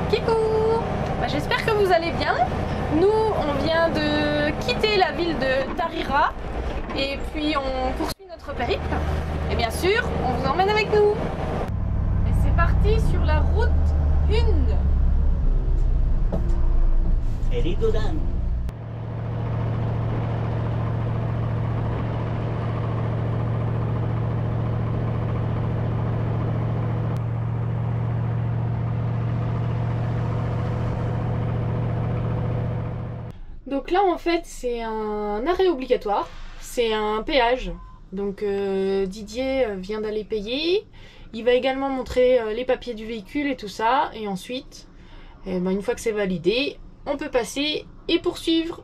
Kikou. J'espère que vous allez bien. Nous, on vient de quitter la ville de Tarira et puis on poursuit notre périple. Et bien sûr, on vous emmène avec nous. Et c'est parti sur la route 1. Eridodan. Donc là en fait c'est un arrêt obligatoire, c'est un péage. Donc Didier vient d'aller payer. Il va également montrer les papiers du véhicule et tout ça. Et ensuite, une fois que c'est validé, on peut passer et poursuivre.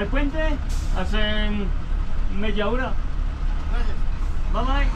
al puente hace media hora. Bye bye.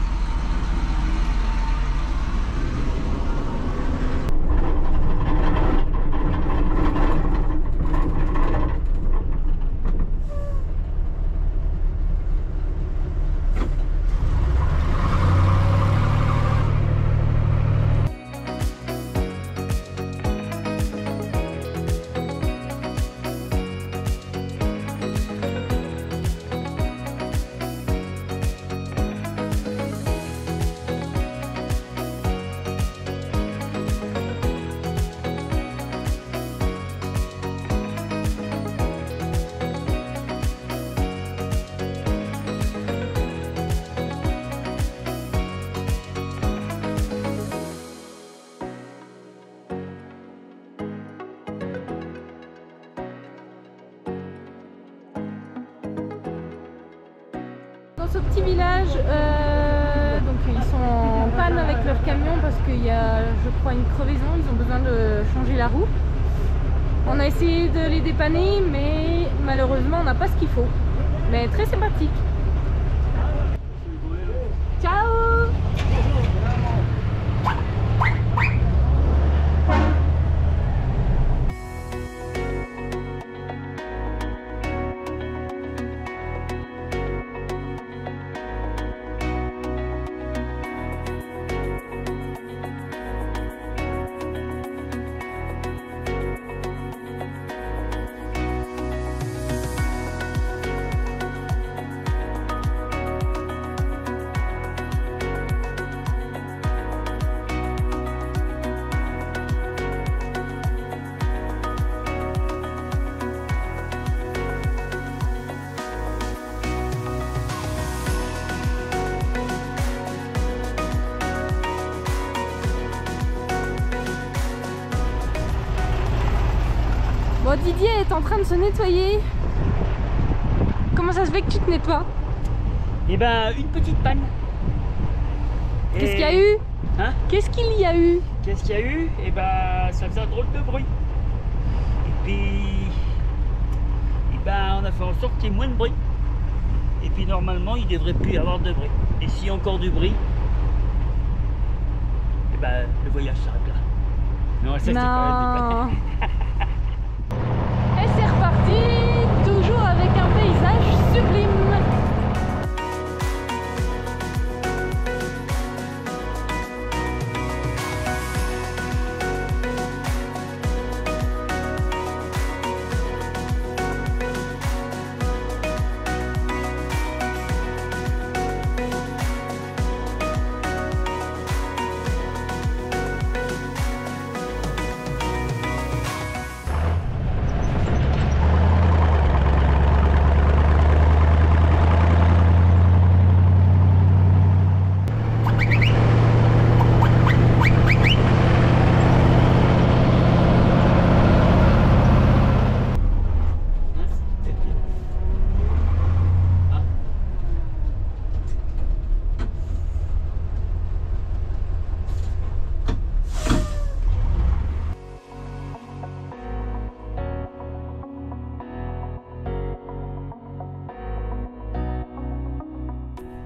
Dans ce petit village, donc ils sont en panne avec leur camion parce qu'il y a, je crois, une crevaison, ils ont besoin de changer la roue. On a essayé de les dépanner, mais malheureusement on n'a pas ce qu'il faut. Mais très sympathique. Ciao! Bon, Didier est en train de se nettoyer. Comment ça se fait que tu te nettoies? Eh ben, une petite panne. Qu'est-ce qu'il y a eu? Hein? Qu'est-ce qu'il y a eu? Qu'est-ce qu'il y a eu? Eh ben, ça faisait un drôle de bruit. Et puis, eh ben, on a fait en sorte qu'il y ait moins de bruit. Et puis, normalement, il ne devrait plus y avoir de bruit. Et s'il y a encore du bruit, eh ben, le voyage s'arrête là. Non, ça, c'est quand même... Et c'est reparti, toujours avec un paysage sublime.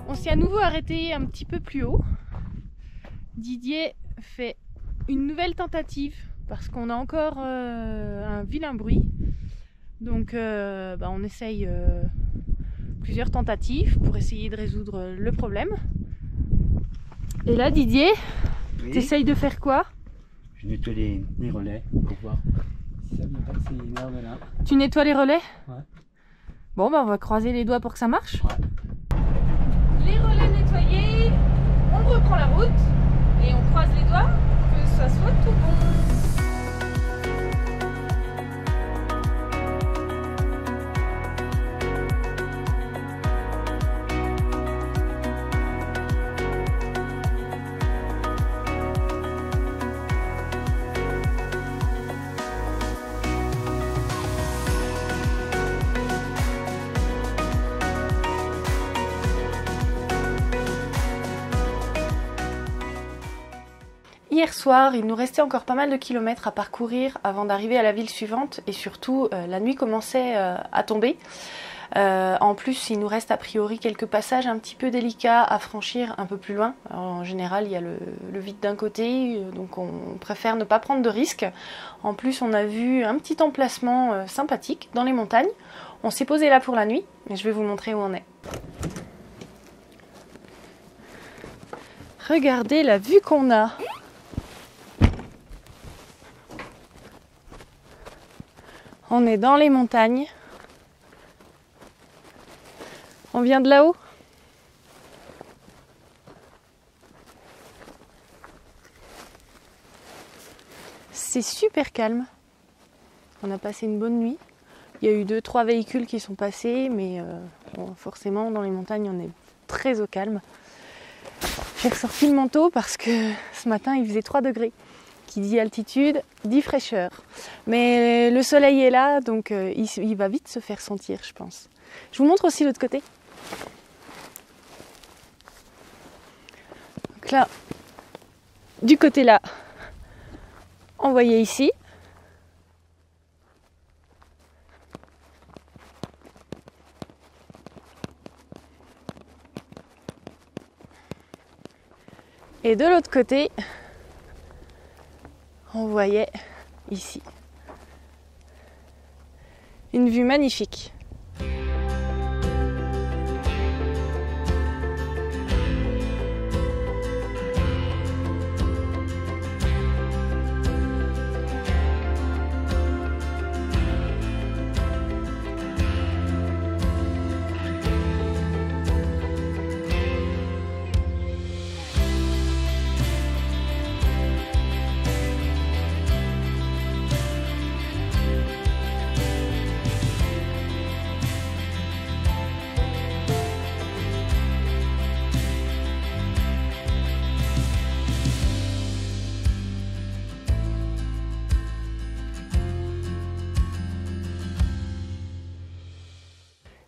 On s'est à nouveau arrêté un petit peu plus haut. Didier fait une nouvelle tentative parce qu'on a encore un vilain bruit. Donc on essaye plusieurs tentatives pour essayer de résoudre le problème. Et là, Didier, Oui. tu essayes de faire quoi? Je nettoie les relais pour voir si ça vient passer là ou là. Tu nettoies les relais? Ouais. Bon, on va croiser les doigts pour que ça marche. Ouais. Les relais nettoyés, on reprend la route et on croise les doigts que ça soit tout bon. Hier soir, il nous restait encore pas mal de kilomètres à parcourir avant d'arriver à la ville suivante et surtout la nuit commençait à tomber. En plus, il nous reste a priori quelques passages un petit peu délicats à franchir un peu plus loin. Alors, en général, il y a le vide d'un côté, donc on préfère ne pas prendre de risques. En plus, on a vu un petit emplacement sympathique dans les montagnes. On s'est posé là pour la nuit et je vais vous montrer où on est. Regardez la vue qu'on a. On est dans les montagnes. On vient de là-haut. C'est super calme. On a passé une bonne nuit. Il y a eu 2-3 véhicules qui sont passés, mais bon, forcément dans les montagnes on est très au calme. J'ai ressorti le manteau parce que ce matin il faisait 3 degrés. Qui dit altitude, dit fraîcheur. Mais le soleil est là, donc il va vite se faire sentir, je pense. Je vous montre aussi l'autre côté. Donc là, du côté là, on voyait ici. Et de l'autre côté, on voyait ici une vue magnifique.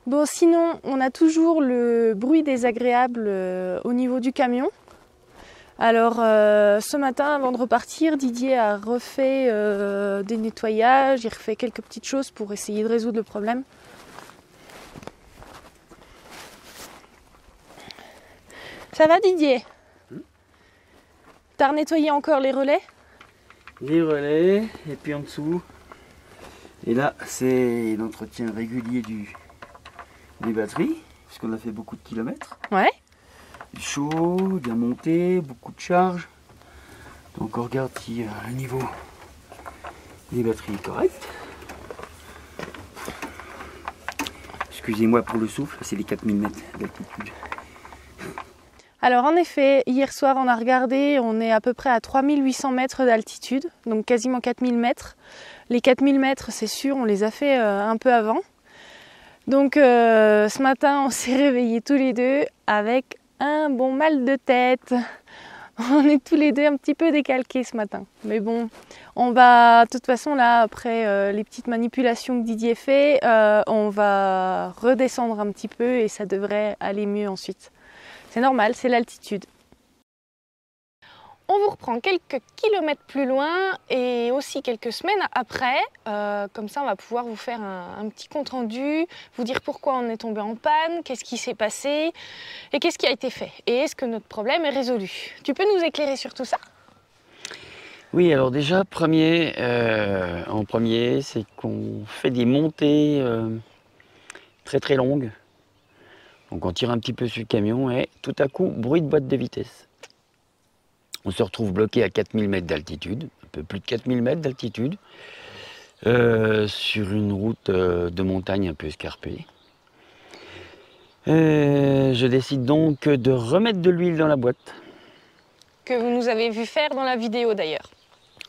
Bon, sinon, on a toujours le bruit désagréable au niveau du camion. Alors, ce matin, avant de repartir, Didier a refait des nettoyages, il refait quelques petites choses pour essayer de résoudre le problème. Ça va, Didier? T'as nettoyé encore les relais? Les relais, et puis en dessous. Et là, c'est l'entretien régulier des batteries, puisqu'on a fait beaucoup de kilomètres. Ouais. Du chaud, de la montée, beaucoup de charge. Donc on regarde si le niveau des batteries est correct. Excusez-moi pour le souffle, c'est les 4000 mètres d'altitude. Alors en effet, hier soir on a regardé, on est à peu près à 3800 mètres d'altitude, donc quasiment 4000 mètres. Les 4000 mètres, c'est sûr, on les a fait un peu avant. Donc ce matin, on s'est réveillés tous les deux avec un bon mal de tête. On est tous les deux un petit peu décalqués ce matin. Mais bon, on va, de toute façon là, après les petites manipulations que Didier fait, on va redescendre un petit peu et ça devrait aller mieux ensuite. C'est normal, c'est l'altitude. On vous reprend quelques kilomètres plus loin et aussi quelques semaines après. Comme ça, on va pouvoir vous faire un petit compte-rendu, vous dire pourquoi on est tombé en panne, qu'est-ce qui s'est passé et qu'est-ce qui a été fait. Et est-ce que notre problème est résolu? Tu peux nous éclairer sur tout ça? Oui, alors déjà, en premier, c'est qu'on fait des montées très très longues. Donc on tire un petit peu sur le camion et tout à coup, bruit de boîte de vitesse. On se retrouve bloqué à 4000 mètres d'altitude, un peu plus de 4000 mètres d'altitude, sur une route de montagne un peu escarpée. Je décide donc de remettre de l'huile dans la boîte. Que vous nous avez vu faire dans la vidéo d'ailleurs.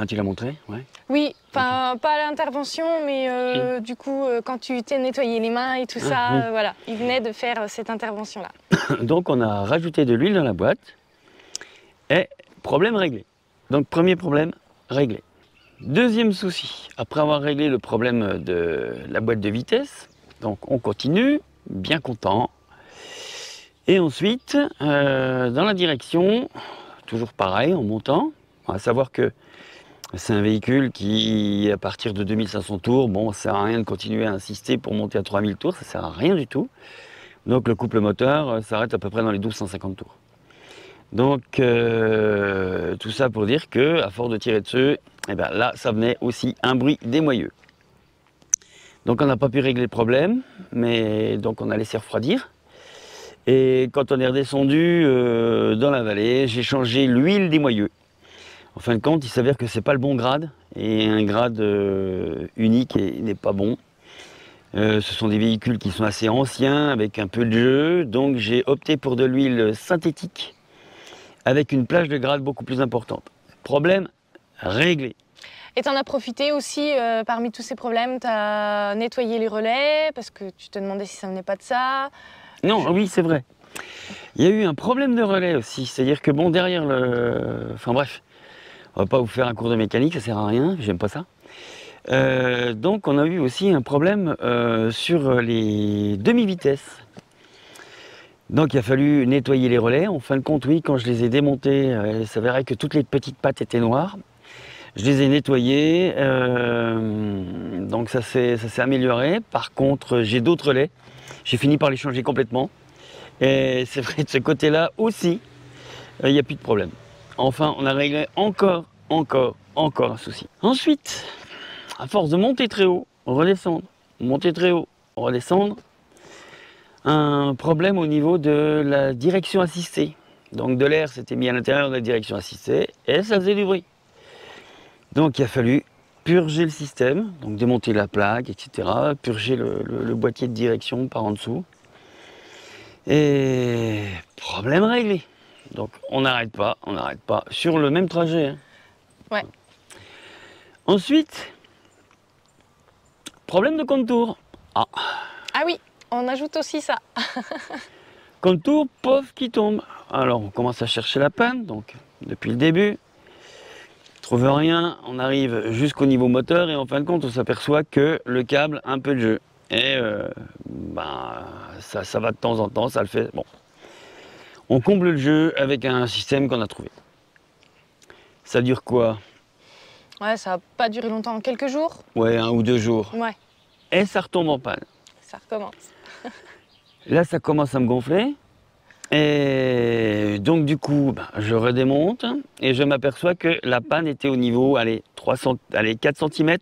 Ah, tu l'as montré? Ouais. Oui, enfin pas à l'intervention, mais du coup, quand tu t'es nettoyé les mains et tout ça, oui. voilà, il venait de faire cette intervention-là. Donc on a rajouté de l'huile dans la boîte et problème réglé. Donc premier problème réglé. Deuxième souci, après avoir réglé le problème de la boîte de vitesse, donc on continue, bien content. Et ensuite, dans la direction, toujours pareil, en montant, À savoir que c'est un véhicule qui, à partir de 2500 tours, bon, ça sert à rien de continuer à insister pour monter à 3000 tours, ça sert à rien du tout. Donc le couple moteur s'arrête à peu près dans les 1250 tours. Donc tout ça pour dire que, à force de tirer dessus, et ben là, ça venait aussi un bruit démoyeux. Donc on n'a pas pu régler le problème, mais donc on a laissé refroidir. Et quand on est redescendu dans la vallée, j'ai changé l'huile démoyeux. En fin de compte, il s'avère que c'est pas le bon grade, et un grade unique n'est pas bon. Ce sont des véhicules qui sont assez anciens, avec un peu de jeu, donc j'ai opté pour de l'huile synthétique, avec une plage de grade beaucoup plus importante. Problème réglé. Et tu en as profité aussi, parmi tous ces problèmes, tu as nettoyé les relais, parce que tu te demandais si ça venait pas de ça. Non, oui, c'est vrai. Il y a eu un problème de relais aussi, c'est-à-dire que bon, derrière le... Enfin bref, on va pas vous faire un cours de mécanique, ça sert à rien, j'aime pas ça. Donc on a eu aussi un problème sur les demi-vitesses. Donc il a fallu nettoyer les relais. En fin de compte, oui, quand je les ai démontés, il s'avérait que toutes les petites pattes étaient noires. Je les ai nettoyées, donc ça s'est amélioré. Par contre, j'ai d'autres relais. J'ai fini par les changer complètement. Et c'est vrai, de ce côté-là aussi, il n'y a plus de problème. Enfin, on a réglé encore un souci. Ensuite, à force de monter très haut, redescendre, monter très haut, redescendre, un problème au niveau de la direction assistée. Donc de l'air s'était mis à l'intérieur de la direction assistée et ça faisait du bruit. Donc il a fallu purger le système, donc démonter la plaque, etc. Purger le boîtier de direction par en dessous. Et problème réglé. Donc on n'arrête pas sur le même trajet. Hein. Ouais. Ensuite, problème de contour. Ah oui, on ajoute aussi ça. Contour, pauvre qui tombe. Alors on commence à chercher la panne, donc depuis le début. Trouve rien, on arrive jusqu'au niveau moteur et en fin de compte on s'aperçoit que le câble a un peu de jeu. Et ça va de temps en temps, ça le fait. Bon. On comble le jeu avec un système qu'on a trouvé. Ça dure quoi? Ouais, ça n'a pas duré longtemps, quelques jours. Ouais, 1 ou 2 jours. Ouais. Et ça retombe en panne. Ça recommence. Là, ça commence à me gonfler. Et donc, du coup, je redémonte et je m'aperçois que la panne était au niveau, 4 cm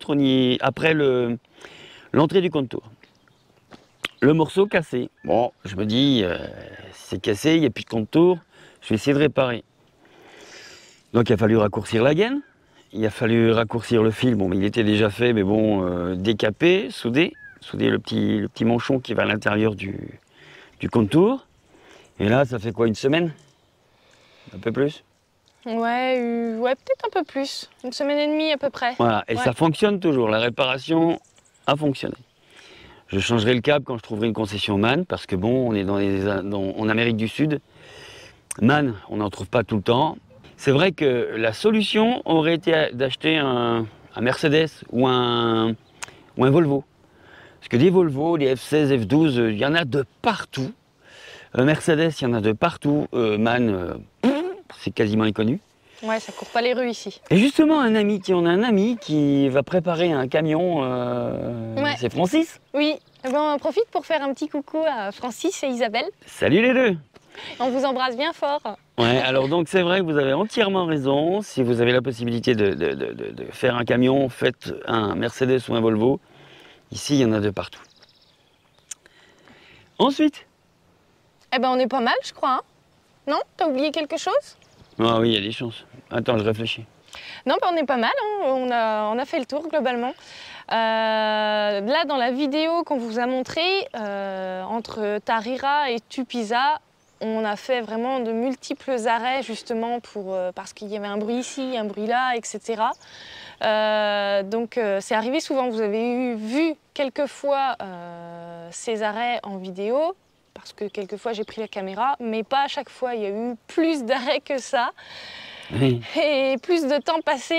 après l'entrée du contour. Le morceau cassé. Bon, je me dis, c'est cassé, il n'y a plus de contour, je vais essayer de réparer. Donc, il a fallu raccourcir la gaine. Il a fallu raccourcir le fil, bon, mais il était déjà fait, mais bon, décapé, souder le petit manchon qui va à l'intérieur du contour. Et là, ça fait quoi, 1 semaine? Un peu plus? Ouais, peut-être un peu plus. 1 semaine et demie à peu près. Voilà, et ça fonctionne toujours, la réparation a fonctionné. Je changerai le câble quand je trouverai une concession MAN, parce que bon, on est en Amérique du Sud. MAN, on n'en trouve pas tout le temps. C'est vrai que la solution aurait été d'acheter un Mercedes ou un Volvo. Parce que des Volvo, des F16, F12, il y en a de partout. Mercedes, il y en a de partout. MAN, c'est quasiment inconnu. Ouais, ça court pas les rues ici. Et justement, on a un ami qui va préparer un camion, ouais. C'est Francis. Oui, bon, on en profite pour faire un petit coucou à Francis et Isabelle. Salut les deux. On vous embrasse bien fort. Ouais, alors donc c'est vrai que vous avez entièrement raison. Si vous avez la possibilité de faire un camion, faites un Mercedes ou un Volvo. Ici, il y en a de partout. Ensuite. Eh ben, on est pas mal, je crois. Hein, non? T'as oublié quelque chose? Ah oui, il y a des chances. Attends, je réfléchis. Non, on est pas mal. Hein. On a fait le tour globalement. Là, dans la vidéo qu'on vous a montrée, entre Tarira et Tupiza, on a fait vraiment de multiples arrêts justement parce qu'il y avait un bruit ici, un bruit là, etc. Donc c'est arrivé souvent. Vous avez vu quelques fois ces arrêts en vidéo, parce que quelques fois j'ai pris la caméra, mais pas à chaque fois. Il y a eu plus d'arrêts que ça. Oui. Et plus de temps passé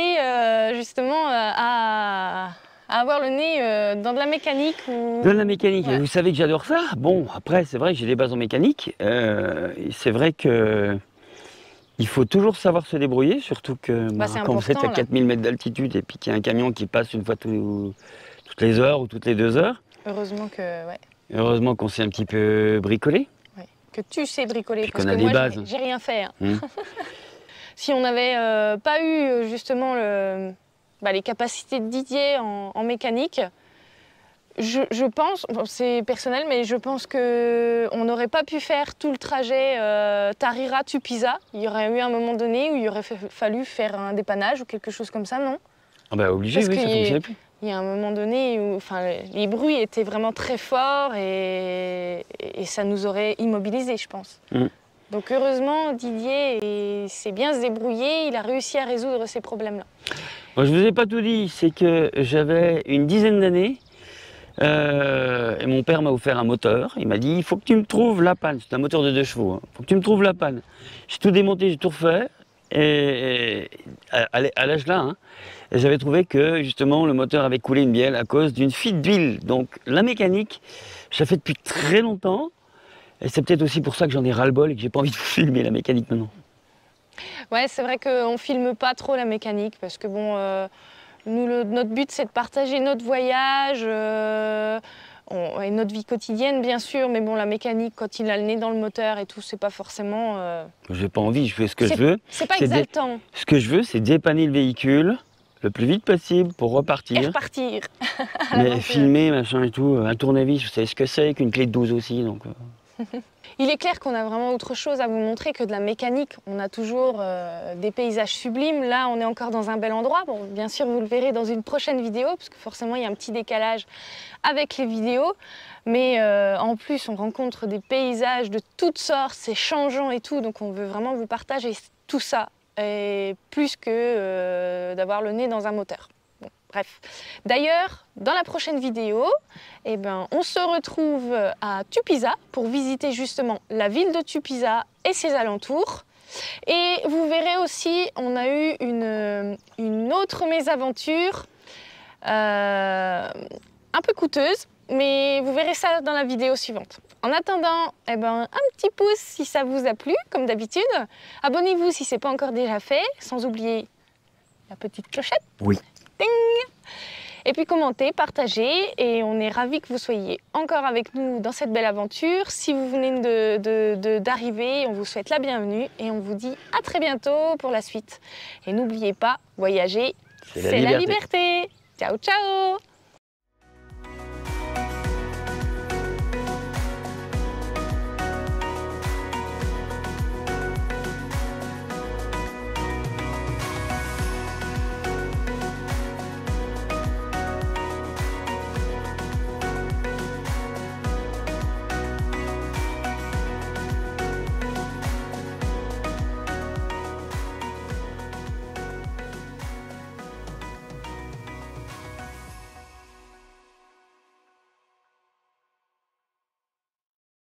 justement à avoir le nez dans de la mécanique. Dans la mécanique, ouais. Vous savez que j'adore ça. Bon, après, c'est vrai que j'ai des bases en mécanique. C'est vrai que Il faut toujours savoir se débrouiller, surtout que c'est quand vous êtes important, à là. 4000 mètres d'altitude et puis qu'il y a un camion qui passe une fois toutes les heures ou toutes les 2 heures. Heureusement que, ouais, Heureusement qu'on s'est un petit peu bricolé. que tu sais bricoler, Puis parce qu'on a que des moi, bases. j'ai rien fait. Hein. Mmh. Si on n'avait pas eu justement les capacités de Didier en mécanique, je pense, bon, c'est personnel, mais je pense qu'on n'aurait pas pu faire tout le trajet Tarira-Tupiza. Il y aurait eu un moment donné où il aurait fallu faire un dépannage ou quelque chose comme ça, non? Ah bah obligé, Parce oui, ça qu'il y a- fonctionnait plus. Il y a un moment donné où les bruits étaient vraiment très forts et ça nous aurait immobilisés, je pense. Mm. Donc heureusement, Didier s'est bien se débrouillé, il a réussi à résoudre ces problèmes-là. Moi, je vous ai pas tout dit, c'est que j'avais une dizaine d'années et mon père m'a offert un moteur. Il m'a dit, il faut que tu me trouves la panne. C'est un moteur de 2 chevaux. Il faut que tu me trouves la panne. J'ai tout démonté, j'ai tout refait. Et à l'âge là, hein, et j'avais trouvé que justement le moteur avait coulé une bielle à cause d'une fuite d'huile. Donc la mécanique, je la fais depuis très longtemps. Et c'est peut-être aussi pour ça que j'en ai ras-le-bol et que j'ai pas envie de vous filmer la mécanique maintenant. Ouais, c'est vrai qu'on ne filme pas trop la mécanique parce que bon, nous, notre but c'est de partager notre voyage et notre vie quotidienne bien sûr, mais bon, la mécanique quand il a le nez dans le moteur et tout, c'est pas forcément... J'ai pas envie, je fais ce que je veux. C'est pas C'est exaltant. Ce que je veux, c'est dépanner le véhicule le plus vite possible pour Et repartir. repartir. à Mais l'aventure. filmer, machin et tout, un tournevis, vous savez ce que c'est qu'une clé de 12 aussi. Donc, Il est clair qu'on a vraiment autre chose à vous montrer que de la mécanique. On a toujours des paysages sublimes. Là, on est encore dans un bel endroit. Bon, bien sûr, vous le verrez dans une prochaine vidéo, parce que forcément, il y a un petit décalage avec les vidéos. Mais en plus, on rencontre des paysages de toutes sortes, c'est changeant et tout. Donc, on veut vraiment vous partager tout ça, et plus que d'avoir le nez dans un moteur. Bon, bref. D'ailleurs, dans la prochaine vidéo, eh ben, on se retrouve à Tupiza pour visiter justement la ville de Tupiza et ses alentours. Et vous verrez aussi, on a eu une autre mésaventure un peu coûteuse, mais vous verrez ça dans la vidéo suivante. En attendant, eh ben, un petit pouce si ça vous a plu, comme d'habitude. Abonnez-vous si ce n'est pas encore déjà fait, sans oublier la petite clochette. oui. Ding! Et puis commentez, partagez, et on est ravis que vous soyez encore avec nous dans cette belle aventure. Si vous venez d'arriver, on vous souhaite la bienvenue et on vous dit à très bientôt pour la suite. Et n'oubliez pas, voyager, c'est la liberté. Ciao, ciao!